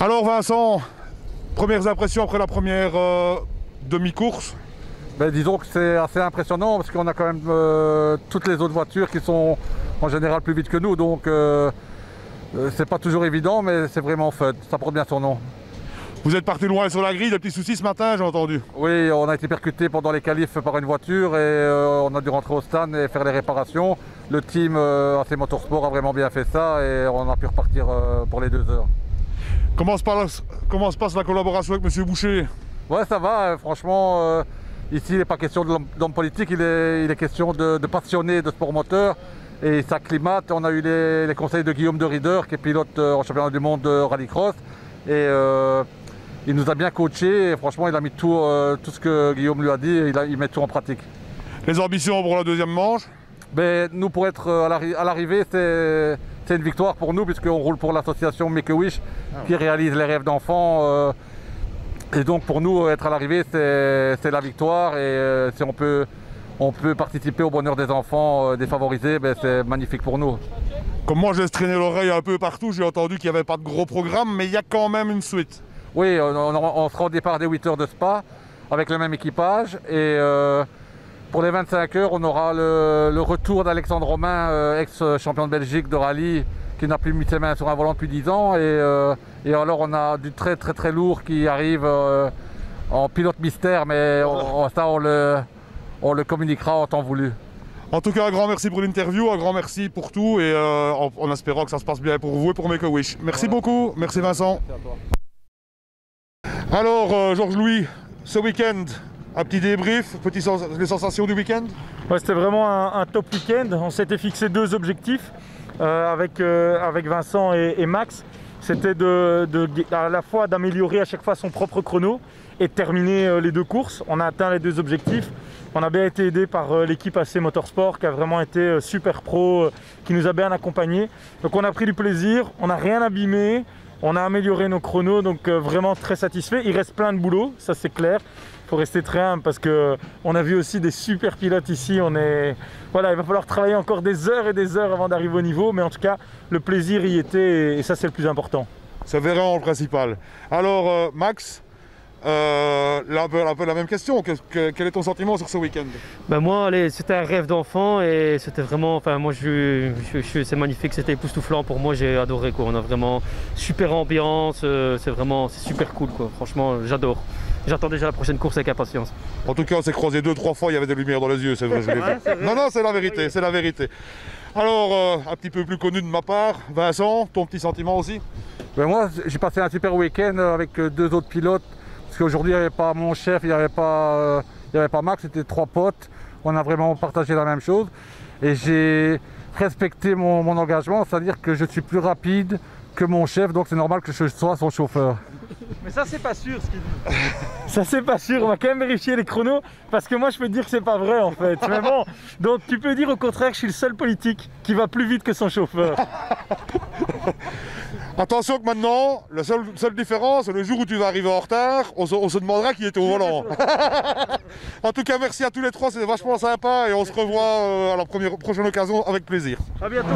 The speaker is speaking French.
Alors Vincent, premières impressions après la première demi-course? Disons que c'est assez impressionnant parce qu'on a quand même toutes les autres voitures qui sont en général plus vite que nous, donc c'est pas toujours évident, mais c'est vraiment fun, ça porte bien son nom. Vous êtes parti loin sur la grille, des petits soucis ce matin, j'ai entendu. Oui, on a été percuté pendant les qualifs par une voiture et on a dû rentrer au stand et faire les réparations. Le team AC Motorsport a vraiment bien fait ça et on a pu repartir pour les 2 heures. Comment se passe la collaboration avec M. Boucher? Ouais, ça va, franchement, ici il n'est pas question d'homme politique, il est question de passionnés de sport moteur et il s'acclimate. On a eu les conseils de Guillaume de Rieder qui est pilote en championnat du monde de rallycross et il nous a bien coaché et franchement il a mis tout ce que Guillaume lui a dit, il met tout en pratique. Les ambitions pour la deuxième manche? Nous, pour être à l'arrivée, c'est une victoire pour nous puisqu'on roule pour l'association Make-A-Wish qui réalise les rêves d'enfants. Et donc pour nous, être à l'arrivée, c'est la victoire et si on peut participer au bonheur des enfants défavorisés, c'est magnifique pour nous. Comme moi, j'ai traîné l'oreille un peu partout, j'ai entendu qu'il n'y avait pas de gros programme, mais il y a quand même une suite. Oui, on sera au départ des 8 heures de Spa avec le même équipage et pour les 25 heures, on aura le retour d'Alexandre Romain, ex-champion de Belgique de rallye, qui n'a plus mis ses mains sur un volant depuis 10 ans. Et alors on a du très très très lourd qui arrive en pilote mystère, mais ça on le communiquera en temps voulu. En tout cas, un grand merci pour l'interview, un grand merci pour tout et en espérant que ça se passe bien pour vous et pour Make-A-Wish. Merci beaucoup, merci Vincent. Merci à toi. Alors Georges-Louis, ce week-end, un petit débrief, les sensations du week-end? Ouais, c'était vraiment un top week-end. On s'était fixé 2 objectifs avec Vincent et Max. C'était à la fois d'améliorer à chaque fois son propre chrono et de terminer les 2 courses. On a atteint les 2 objectifs. On a bien été aidé par l'équipe AC Motorsport qui a vraiment été super pro, qui nous a bien accompagnés. Donc on a pris du plaisir, on n'a rien abîmé, on a amélioré nos chronos, donc vraiment très satisfait. Il reste plein de boulot, ça c'est clair. Il faut rester très humble parce qu'on a vu aussi des super pilotes ici. Voilà, il va falloir travailler encore des heures et des heures avant d'arriver au niveau, mais en tout cas, le plaisir y était et ça c'est le plus important. C'est vraiment le principal. Alors Max, un peu la même question. Quel est ton sentiment sur ce week-end? Moi, c'était un rêve d'enfant et c'était vraiment, moi c'est magnifique, c'était époustouflant pour moi, j'ai adoré quoi. On a vraiment super ambiance, c'est super cool quoi. Franchement, j'adore. J'attends déjà la prochaine course avec impatience. En tout cas, on s'est croisé 2-3 fois, il y avait des lumières dans les yeux, c'est vrai. Non, c'est la vérité, oui. C'est la vérité. Alors, un petit peu plus connu de ma part, Vincent, ton petit sentiment aussi? Moi, j'ai passé un super week-end avec 2 autres pilotes. Parce qu'aujourd'hui, il n'y avait pas mon chef, il n'y avait pas Max, c'était 3 potes. On a vraiment partagé la même chose. Et j'ai respecté mon engagement, c'est-à-dire que je suis plus rapide que mon chef, donc c'est normal que je sois son chauffeur. Mais ça, c'est pas sûr ce qu'il dit. Ça, c'est pas sûr. On va quand même vérifier les chronos parce que moi, je peux te dire que c'est pas vrai en fait. Mais bon, donc tu peux dire au contraire que je suis le seul politique qui va plus vite que son chauffeur. Attention que maintenant, la seule différence, le jour où tu vas arriver en retard, on se demandera qui était au volant. En tout cas, merci à tous les 3, c'était vachement sympa et on se revoit à la prochaine occasion avec plaisir. À bientôt.